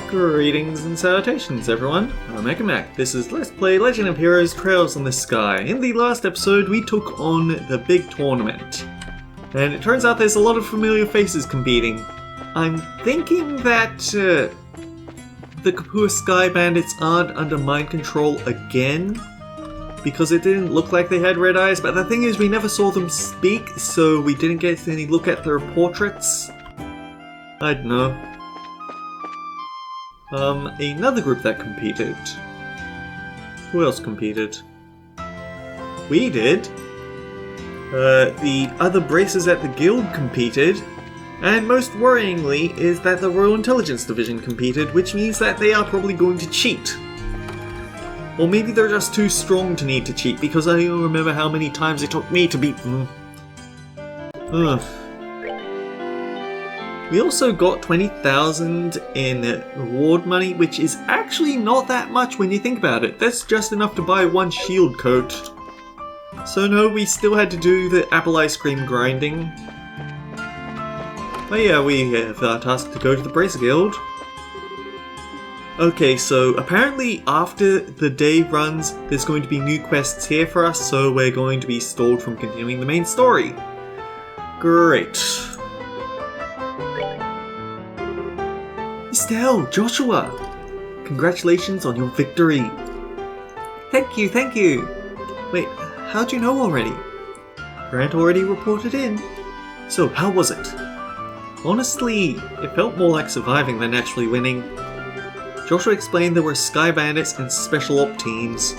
Greetings and salutations everyone, I'm Mac. This is Let's Play Legend of Heroes Trails in the Sky. In the last episode we took on the big tournament. And it turns out there's a lot of familiar faces competing. I'm thinking that the Kapua Sky Bandits aren't under mind control again. Because it didn't look like they had red eyes, but the thing is we never saw them speak, so we didn't get any look at their portraits. I don't know. Another group that competed. Who else competed? We did. The other bracers at the guild competed. And most worryingly is that the Royal Intelligence Division competed, which means that they are probably going to cheat. Or maybe they're just too strong to need to cheat, because I don't remember how many times it took me to beat them. Ugh. We also got 20,000 in reward money, which is actually not that much when you think about it. That's just enough to buy one shield coat. So no, we still had to do the apple ice cream grinding. But yeah, we have our task to go to the Bracer Guild. Okay, so apparently after the day runs, there's going to be new quests here for us, so we're going to be stalled from continuing the main story. Great. Estelle, Joshua! Congratulations on your victory! Thank you, thank you! Wait, how'd you know already? Grant already reported in. So, how was it? Honestly, it felt more like surviving than actually winning. Joshua explained there were Sky Bandits and Special Op teams.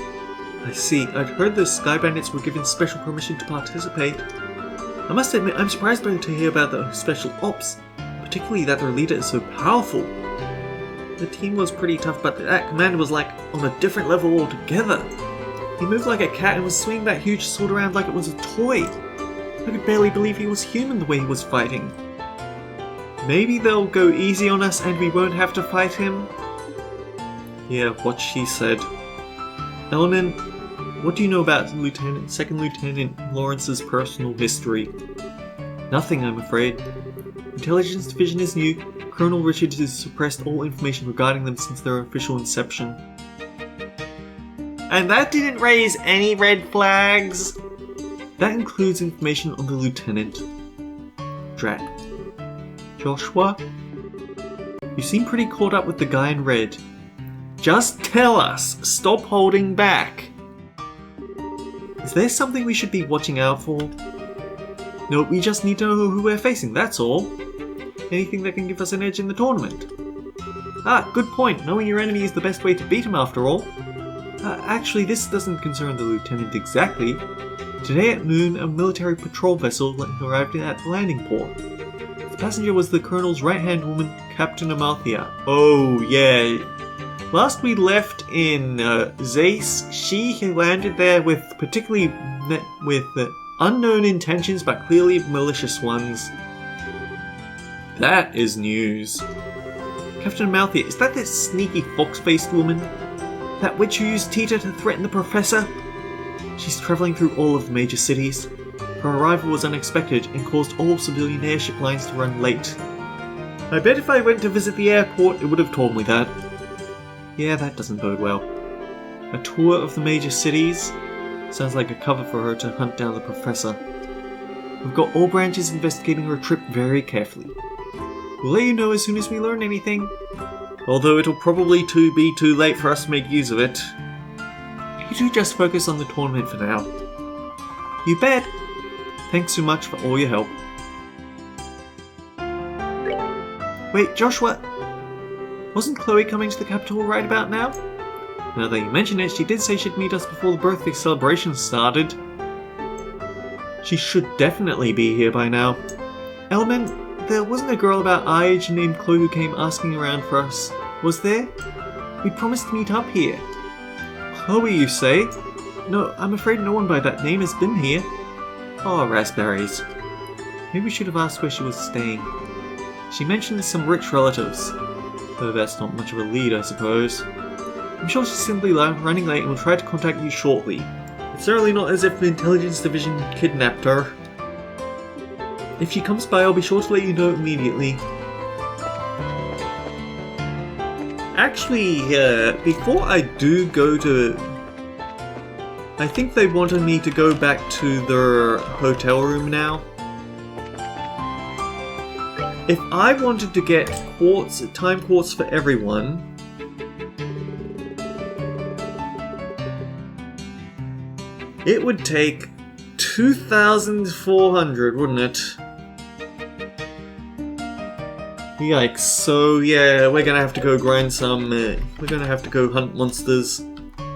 I see, I'd heard the Sky Bandits were given special permission to participate. I must admit, I'm surprised to hear about the Special Ops, particularly that their leader is so powerful. The team was pretty tough, but that commander was like on a different level altogether. He moved like a cat and was swinging that huge sword around like it was a toy. I could barely believe he was human the way he was fighting. Maybe they'll go easy on us and we won't have to fight him? Yeah, what she said. Eleanor, what do you know about Second Lieutenant Lorenz's personal history? Nothing, I'm afraid. Intelligence Division is new. Colonel Richards has suppressed all information regarding them since their official inception. And that didn't raise any red flags? That includes information on the lieutenant. Drat. Joshua? You seem pretty caught up with the guy in red. Just tell us! Stop holding back! Is there something we should be watching out for? No, we just need to know who we're facing, that's all. Anything that can give us an edge in the tournament. Ah, good point. Knowing your enemy is the best way to beat him after all. Actually, this doesn't concern the lieutenant exactly. Today at noon, a military patrol vessel arrived at the landing port. The passenger was the colonel's right-hand woman, Captain Amalthea. Oh, yeah. Last we left in Zace, she landed there with unknown intentions, but clearly malicious ones. That is news. Captain Amalthea, is that sneaky fox-faced woman? That witch who used Tita to threaten the professor? She's travelling through all of the major cities. Her arrival was unexpected and caused all civilian airship lines to run late. I bet if I went to visit the airport, it would have told me that. Yeah, that doesn't bode well. A tour of the major cities? Sounds like a cover for her to hunt down the professor. We've got all branches investigating her trip very carefully. We'll let you know as soon as we learn anything. Although it'll probably be too late for us to make use of it. You two just focus on the tournament for now. You bet! Thanks so much for all your help. Wait, Joshua! Wasn't Chloe coming to the capital right about now? Now that you mention it, she did say she'd meet us before the birthday celebration started. She should definitely be here by now. Elman, there wasn't a girl about our age named Chloe who came asking around for us, was there? We promised to meet up here. Chloe, you say? No, I'm afraid no one by that name has been here. Oh, raspberries. Maybe we should have asked where she was staying. She mentioned some rich relatives. Though that's not much of a lead, I suppose. I'm sure she's simply running late and will try to contact you shortly. It's certainly not as if the Intelligence Division kidnapped her. If she comes by, I'll be sure to let you know immediately. Actually, before I do go to... I think they wanted me to go back to their hotel room now. If I wanted to get time quartz for everyone... it would take 2,400, wouldn't it? Yikes, so yeah, we're gonna have to go grind some, we're gonna have to go hunt monsters.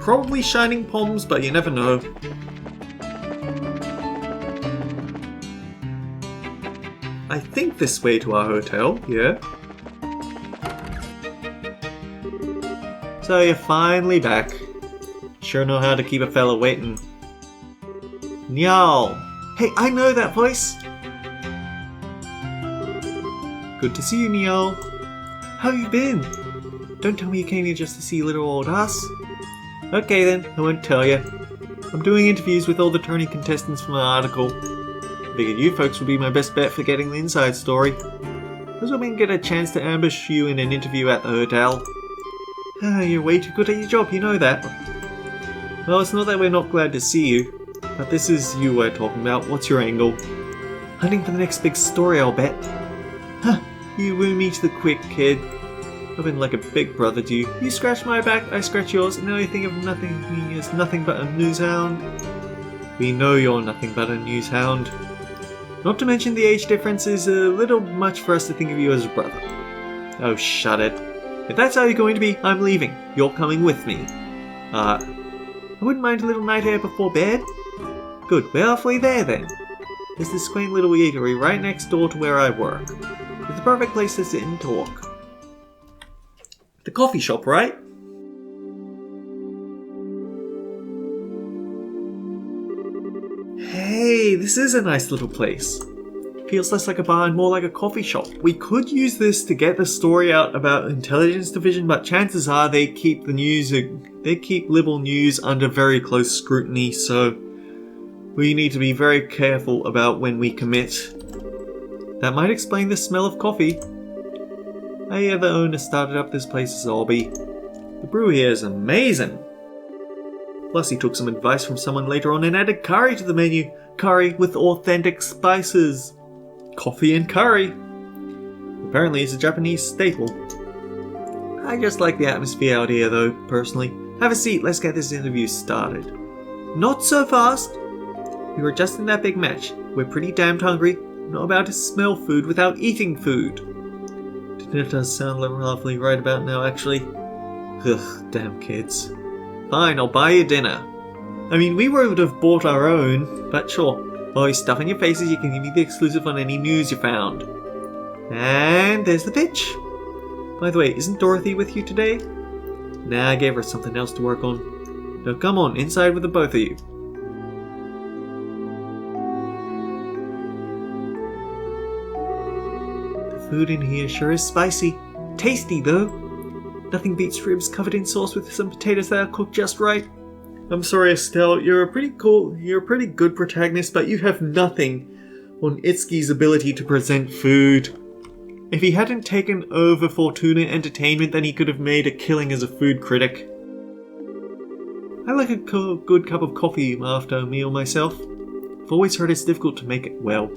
Probably shining palms, but you never know. I think this way to our hotel, yeah. So you're finally back. Sure know how to keep a fella waiting. Nyal! Hey, I know that voice! Good to see you, Nyal. How you been? Don't tell me you came here just to see little old us. Okay then, I won't tell you. I'm doing interviews with all the tourney contestants for my article. I figured you folks would be my best bet for getting the inside story. I was hoping to get a chance to ambush you in an interview at the hotel. You're way too good at your job, you know that. Well, it's not that we're not glad to see you, but this is you we're talking about. What's your angle? Hunting for the next big story, I'll bet. Huh, you woo me to the quick, kid. I've been like a big brother to you. You scratch my back, I scratch yours, and now you think of nothing me as nothing but a newshound. We know you're nothing but a newshound. Not to mention the age difference is a little much for us to think of you as a brother. Oh, shut it. If that's how you're going to be, I'm leaving. You're coming with me. I wouldn't mind a little night air before bed. Good, we're halfway there then. There's this quaint little eatery right next door to where I work. It's the perfect place to sit and talk. The coffee shop, right? Hey, this is a nice little place. Feels less like a bar and more like a coffee shop. We could use this to get the story out about Intelligence Division, but chances are they keep liberal news under very close scrutiny, so we need to be very careful about when we commit. That might explain the smell of coffee. I hear the owner started up this place as a hobby. The brew here is amazing. Plus he took some advice from someone later on and added curry to the menu. Curry with authentic spices. Coffee and curry. Apparently it's a Japanese staple. I just like the atmosphere out here though, personally. Have a seat, let's get this interview started. Not so fast. We were just in that big match. We're pretty damned hungry. Not about to smell food without eating food. Dinner does sound lovely right about now, actually. Ugh, damn kids. Fine, I'll buy you dinner. I mean, we would have bought our own, but sure. While you're stuffing your faces, you can give me the exclusive on any news you found. And there's the pitch. By the way, isn't Dorothy with you today? Nah, I gave her something else to work on. Now come on, inside with the both of you. Food in here sure is spicy. Tasty though. Nothing beats ribs covered in sauce with some potatoes that are cooked just right. I'm sorry, Estelle, you're a pretty good protagonist, but you have nothing on Itsuki's ability to present food. If he hadn't taken over Fortuna Entertainment, then he could have made a killing as a food critic. I like a good cup of coffee after a meal myself. I've always heard it's difficult to make it well.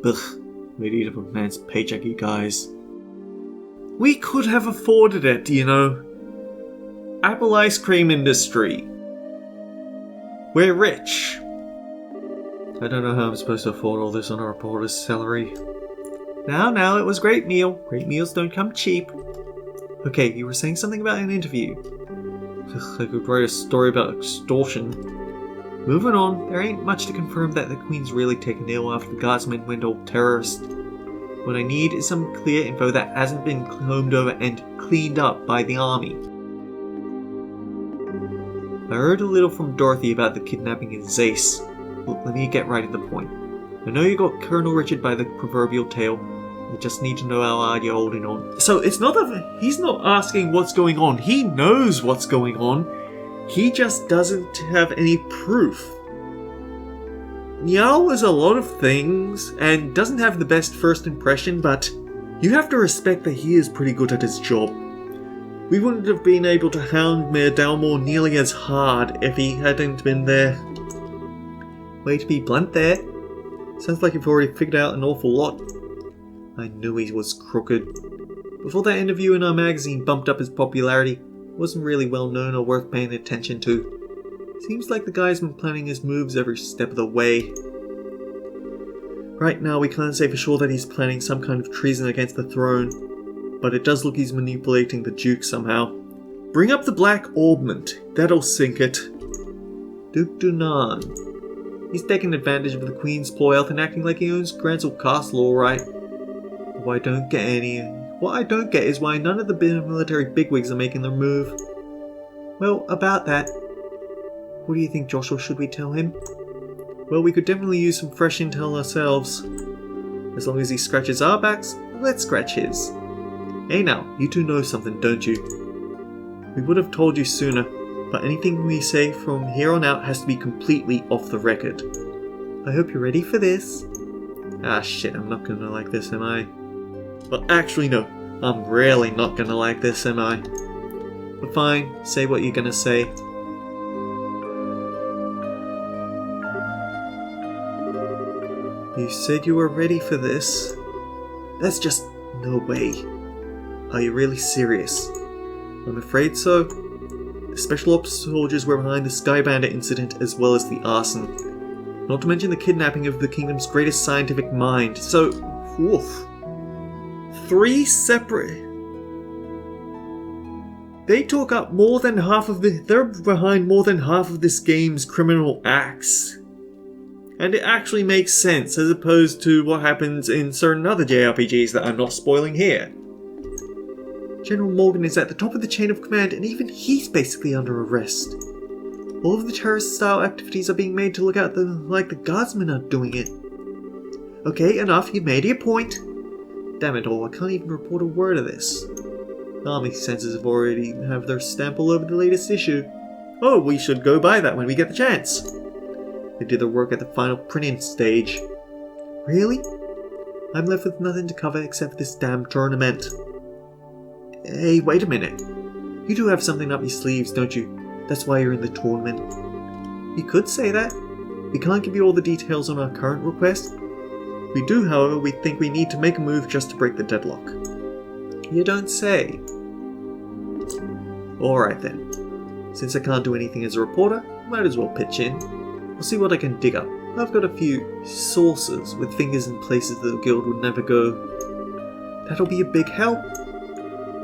Ugh. We'd eat up a man's paycheck, you guys. We could have afforded it, you know. Apple ice cream industry. We're rich. I don't know how I'm supposed to afford all this on a reporter's salary. Now, it was a great meal. Great meals don't come cheap. Okay, you were saying something about an interview. Ugh, I could write a story about extortion. Moving on, there ain't much to confirm that the Queen's really taken ill after the guardsmen went all terrorist. What I need is some clear info that hasn't been combed over and cleaned up by the army. I heard a little from Dorothy about the kidnapping in Zace. Look, let me get right at the point. I know you got Colonel Richard by the proverbial tail. I just need to know how hard you're holding on. So it's not that he's not asking what's going on. He knows what's going on. He just doesn't have any proof. Niall is a lot of things and doesn't have the best first impression, but you have to respect that he is pretty good at his job. We wouldn't have been able to hound Mayor Dalmore nearly as hard if he hadn't been there. Way to be blunt there. Sounds like you've already figured out an awful lot. I knew he was crooked. Before that interview in our magazine bumped up his popularity, wasn't really well known or worth paying attention to. Seems like the guy's been planning his moves every step of the way. Right now we can't say for sure that he's planning some kind of treason against the throne, but it does look he's manipulating the Duke somehow. Bring up the Black Orbment, that'll sink it. Duke Dunan. He's taking advantage of the Queen's ploy and acting like he owns Grancel Castle, alright. What I don't get is why none of the military bigwigs are making their move. Well, about that, what do you think, Joshua? Should we tell him? Well, we could definitely use some fresh intel ourselves. As long as he scratches our backs, let's scratch his. Hey now, you two know something, don't you? We would have told you sooner, but anything we say from here on out has to be completely off the record. I hope you're ready for this. Ah shit, I'm not gonna like this, am I? Well, actually no, I'm really not gonna like this, am I? But fine, say what you're gonna say. You said you were ready for this. That's just no way. Are you really serious? I'm afraid so. The Special Ops soldiers were behind the Sky Bandit incident as well as the arson. Not to mention the kidnapping of the kingdom's greatest scientific mind. So, woof. 3 separate... They took up more than half of the... They're behind more than half of this game's criminal acts. And it actually makes sense as opposed to what happens in certain other JRPGs that I'm not spoiling here. General Morgan is at the top of the chain of command and even he's basically under arrest. All of the terrorist-style activities are being made to look out like the guardsmen are doing it. Okay, enough, you made your point. Damn it all, I can't even report a word of this. Army censors have their stamp all over the latest issue. Oh, we should go buy that when we get the chance. They did their work at the final printing stage. Really? I'm left with nothing to cover except this damn tournament. Hey, wait a minute. You do have something up your sleeves, don't you? That's why you're in the tournament. You could say that. We can't give you all the details on our current request. We do, however, we think we need to make a move just to break the deadlock. You don't say. Alright then. Since I can't do anything as a reporter, might as well pitch in. I'll see what I can dig up. I've got a few sources with fingers in places the guild would never go. That'll be a big help.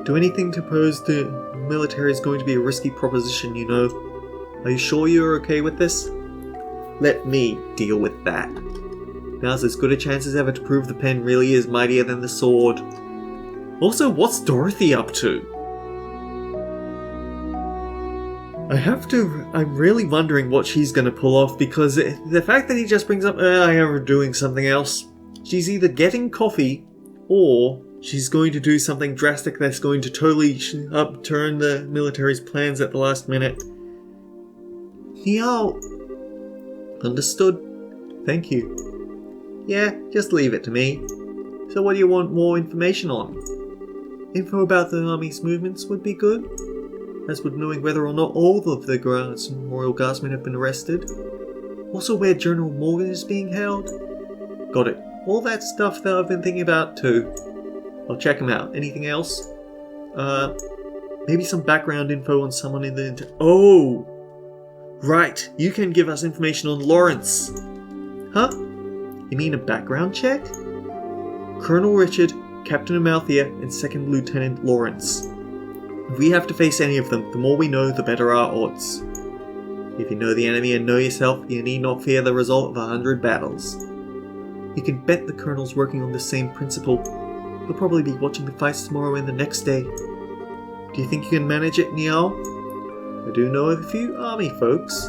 Do anything to pose the military is going to be a risky proposition, you know. Are you sure you're okay with this? Let me deal with that. Now's as good a chance as ever to prove the pen really is mightier than the sword. Also, what's Dorothy up to? I'm really wondering what she's going to pull off because the fact that he just brings up, I have her doing something else. She's either getting coffee or she's going to do something drastic that's going to totally upturn the military's plans at the last minute. Yo. Understood. Thank you. Yeah, just leave it to me. So what do you want more information on? Info about the army's movements would be good. As with knowing whether or not all of the Royal Guardsmen have been arrested. Also where General Morgan is being held. Got it. All that stuff that I've been thinking about too. I'll check them out. Anything else? Maybe some background info on someone in the... Oh! Right, you can give us information on Lorenz. Huh? You mean a background check? Colonel Richard, Captain Amalthea, and 2nd Lieutenant Lorenz. If we have to face any of them, the more we know, the better our odds. If you know the enemy and know yourself, you need not fear the result of 100 battles. You can bet the Colonel's working on the same principle. He'll probably be watching the fights tomorrow and the next day. Do you think you can manage it, Niall? I do know of a few army folks.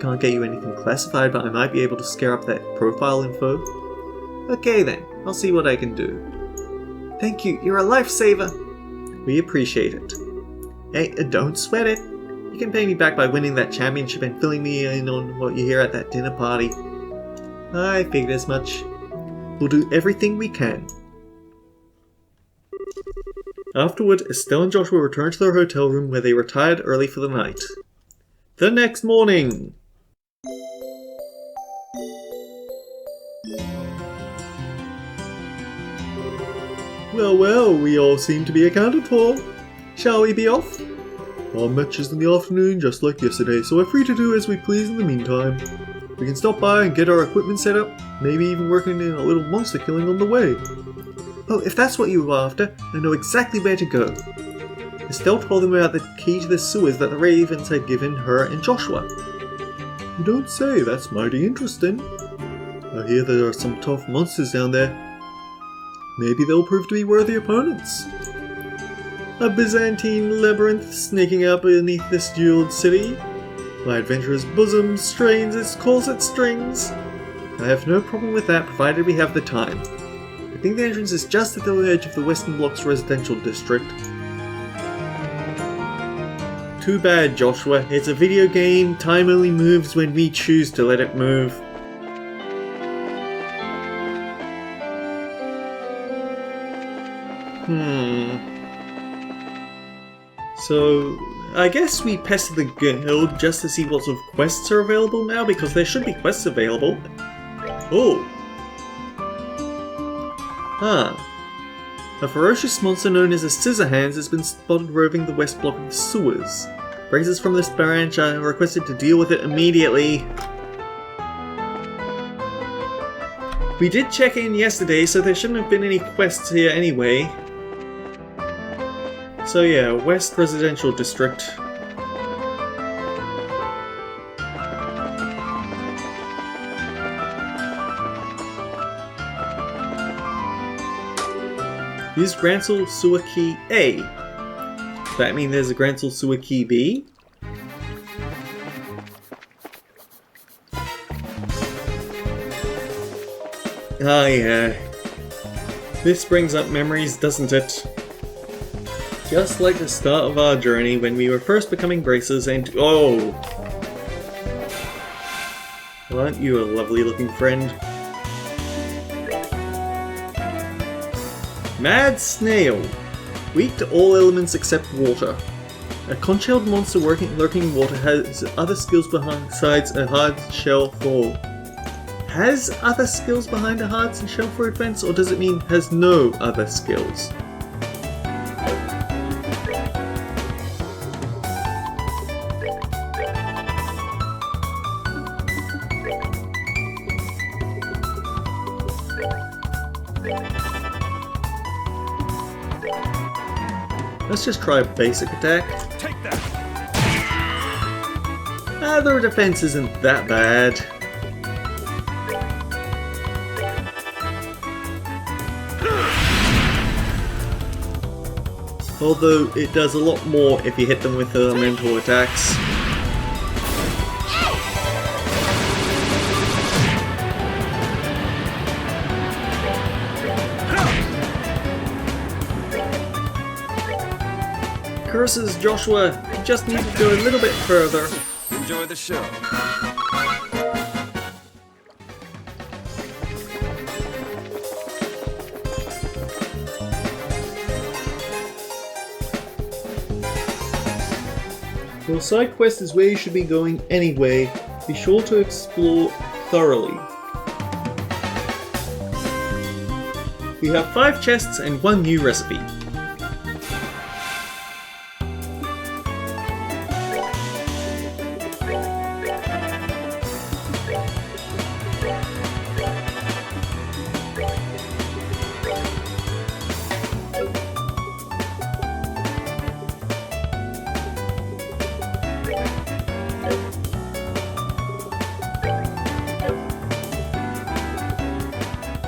Can't get you anything classified, but I might be able to scare up that profile info. Okay then, I'll see what I can do. Thank you, you're a lifesaver! We appreciate it. Hey, don't sweat it. You can pay me back by winning that championship and filling me in on what you hear at that dinner party. I figured as much. We'll do everything we can. Afterward, Estelle and Joshua returned to their hotel room where they retired early for the night. The next morning! Well, we all seem to be accounted for. Shall we be off? Our match is in the afternoon, just like yesterday, so we're free to do as we please in the meantime. We can stop by and get our equipment set up, maybe even working in a little monster killing on the way. Oh, if that's what you were after, I know exactly where to go. Estelle told them about the key to the sewers that the Ravens had given her and Joshua. You don't say, that's mighty interesting. I hear there are some tough monsters down there. Maybe they'll prove to be worthy opponents. A Byzantine labyrinth snaking out beneath this jeweled city. My adventurer's bosom strains its corset strings. I have no problem with that, provided we have the time. I think the entrance is just at the edge of the Western Block's residential district. Too bad, Joshua. It's a video game. Time only moves when we choose to let it move. So, I guess we pester the guild just to see what sort of quests are available now, because there should be quests available. Oh! A ferocious monster known as a Scissorhands has been spotted roving the west block of the sewers. Raisers from this branch are requested to deal with it immediately. We did check in yesterday, so there shouldn't have been any quests here anyway. So yeah, West Residential District. Use Grancel Sewer Key A. Does that mean there's a Grancel Sewer Key B? Ah yeah. This brings up memories, doesn't it? Just like the start of our journey when we were first becoming bracers and... Oh! Well, aren't you a lovely looking friend? Mad Snail! Weak to all elements except water. A conch-shelled monster lurking in water has other skills besides a hard shell for... Has other skills behind a hard shell for defense, or does it mean has no other skills? Let's just try a basic attack. Take that. Their defense isn't that bad. Although it does a lot more if you hit them with elemental attacks. Curses, Joshua! You just need to go a little bit further. Enjoy the show. Well, side quest is where you should be going anyway. Be sure to explore thoroughly. We have 5 chests and 1 new recipe.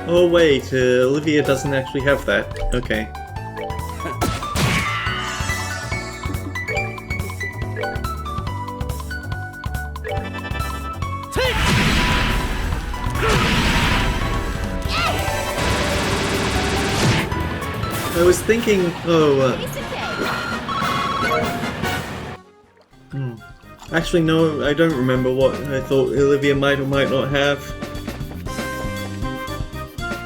Oh wait, Olivia doesn't actually have that. Okay. I was thinking, Actually no, I don't remember what I thought Olivia might or might not have.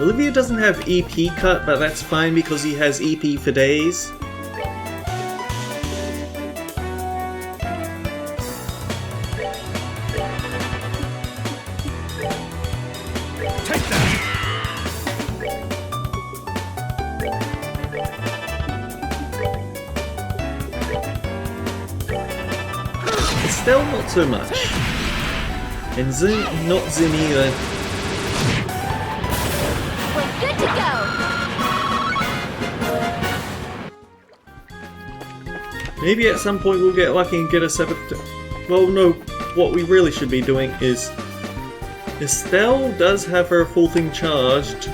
Olivia doesn't have EP cut, but that's fine because he has EP for days. Estelle, not so much. And Zim, not Zim either. We're good to go! Maybe at some point we'll get lucky and get a 7th. Well, no, what we really should be doing is... Estelle does have her full thing charged.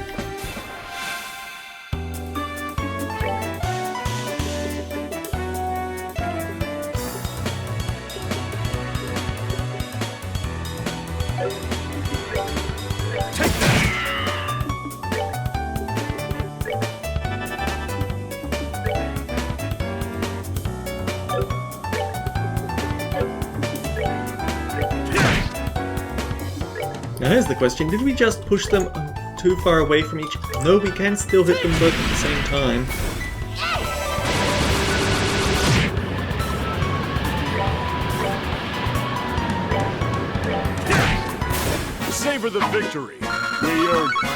Now here's the question, did we just push them too far away from each other? No, we can still hit them both at the same time. Savor the victory. We earned it.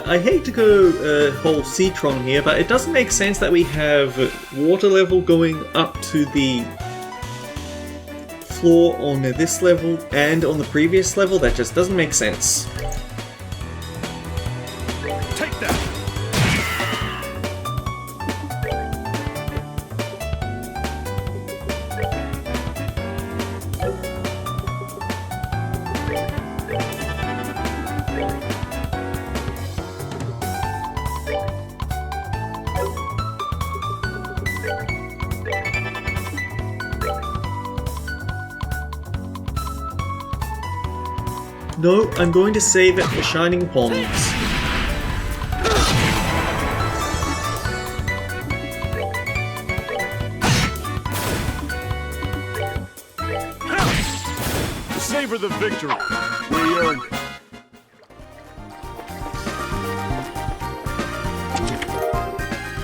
I hate to go whole Citron here, but it doesn't make sense that we have water level going up to the floor on this level and on the previous level. That just doesn't make sense. Take that. No, I'm going to save it for Shining Ponds. Savor the victory. We earned it.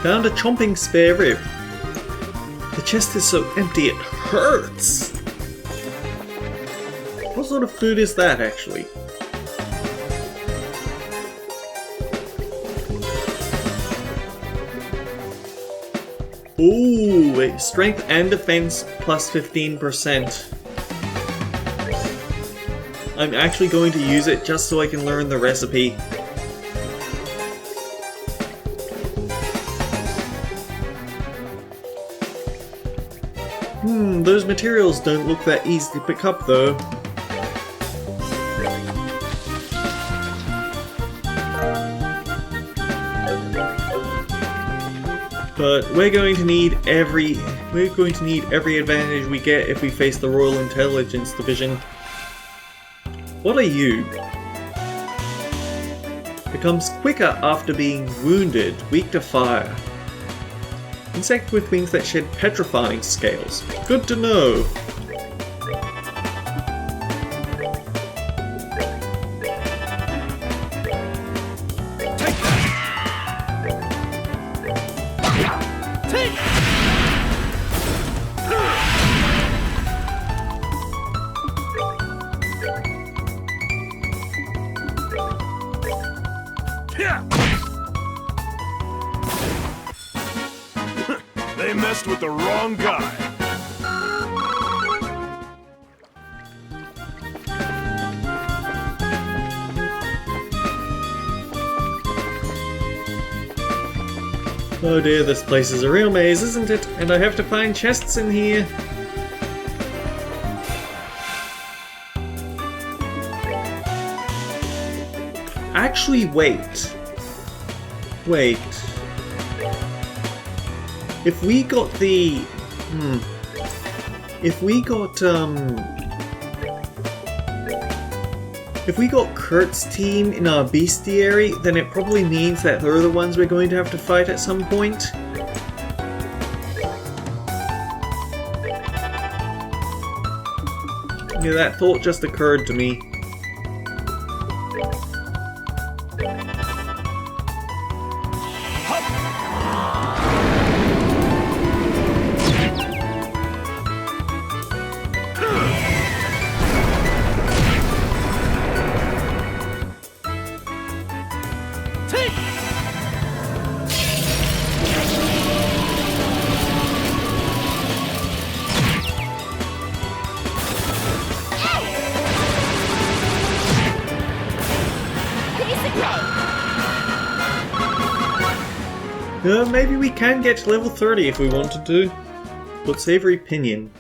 Found a chomping spare rib. The chest is so empty it hurts. What sort of food is that, actually? Ooh, wait, strength and defense plus 15%. I'm actually going to use it just so I can learn the recipe. Those materials don't look that easy to pick up though. But we're going to need every advantage we get if we face the Royal Intelligence Division. What are you? Becomes quicker after being wounded, weak to fire. Insect with wings that shed petrifying scales. Good to know. They messed with the wrong guy. Oh dear, this place is a real maze, isn't it? And I have to find chests in here. Actually, wait. Wait. If we got the... If we got Kurt's team in our bestiary, then it probably means that they're the ones we're going to have to fight at some point. Yeah, that thought just occurred to me. Maybe we can get to level 30 if we wanted to. But Savory Pinion.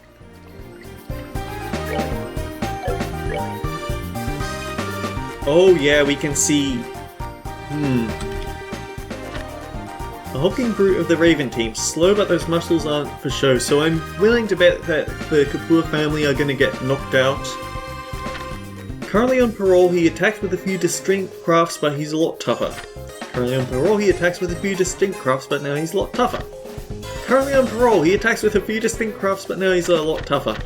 Oh yeah, we can see... A hulking brute of the Raven team. Slow, but those muscles aren't for show, so I'm willing to bet that the Kapoor family are gonna get knocked out. Currently on parole, he attacks with a few distinct crafts, but he's a lot tougher. Currently on parole, he attacks with a few distinct crafts, but now he's a lot tougher. Currently on parole, he attacks with a few distinct crafts, but now he's a lot tougher.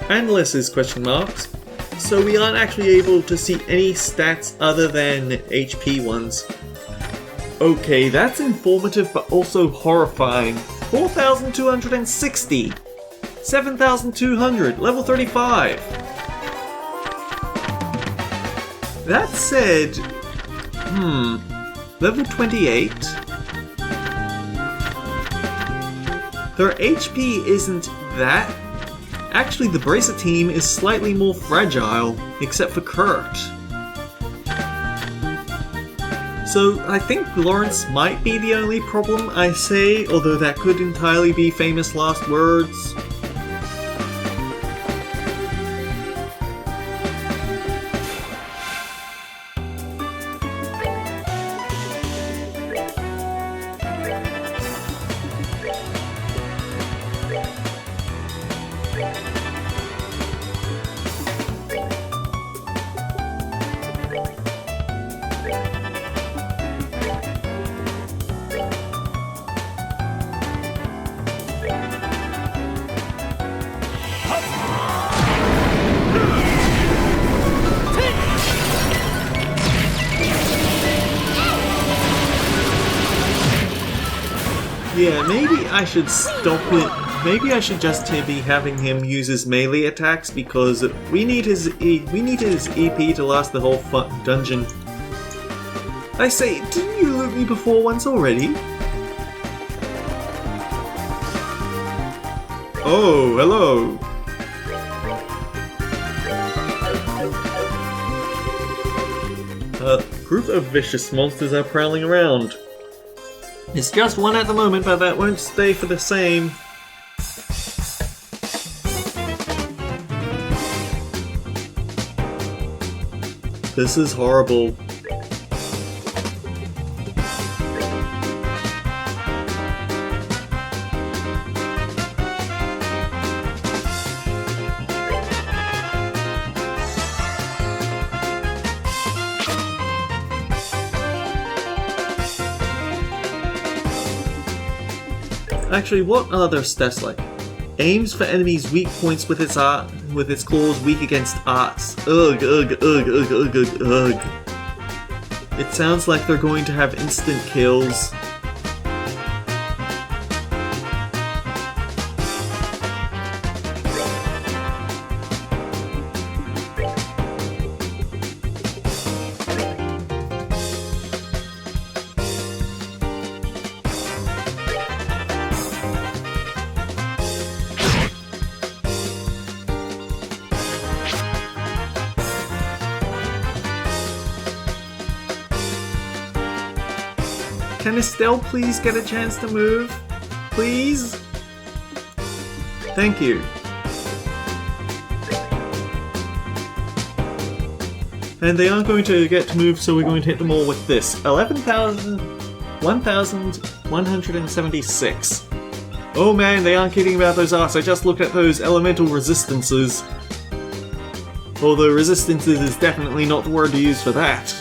Analysis question marks. So we aren't actually able to see any stats other than HP ones. Okay, that's informative but also horrifying. 4,260! 7,200! Level 35! That said... Level 28? Their HP isn't that... Actually, the Bracer team is slightly more fragile, except for Kurt. So, I think Lorenz might be the only problem I say, although that could entirely be famous last words. Yeah, maybe I should stop it. Maybe I should just be having him use his melee attacks because we need his EP to last the whole dungeon. I say, didn't you loot me before once already? Oh, hello. A group of vicious monsters are prowling around. It's just one at the moment, but that won't stay for the same. This is horrible. Actually, what are their stats like? Aims for enemies' weak points with its claws, weak against arts. Ugh, ugh, ugh, ugh, ugh, ugh, ugh. It sounds like they're going to have instant kills. Can Estelle please get a chance to move? Please? Thank you. And they aren't going to get to move, so we're going to hit them all with this. 1,176. Oh man, they aren't kidding about those arts. I just looked at those elemental resistances. Although resistances is definitely not the word to use for that.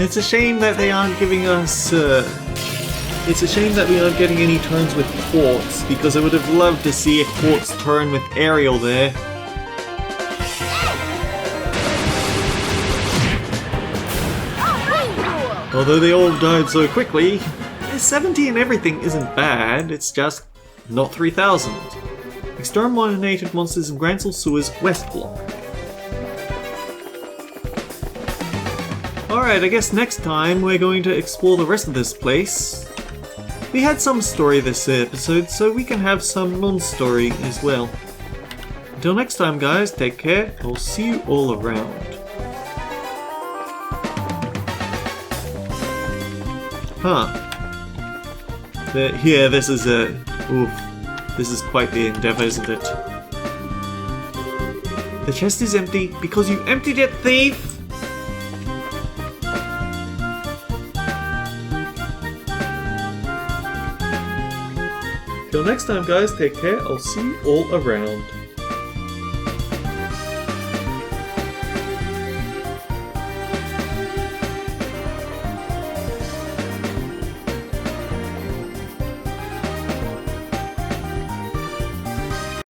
It's a shame that they aren't giving us, it's a shame that we aren't getting any turns with Quartz, because I would have loved to see a Quartz turn with Ariel there. Although they all died so quickly, 70 and everything isn't bad, it's just not 3,000. Exterminated monsters in Grancel Sewers West Block. Alright, I guess next time we're going to explore the rest of this place. We had some story this episode, so we can have some non-story as well. Until next time guys, take care, I'll see you all around. Yeah, this is this is quite the endeavor, isn't it? The chest is empty because you emptied it, thief! Till next time guys, take care, I'll see you all around.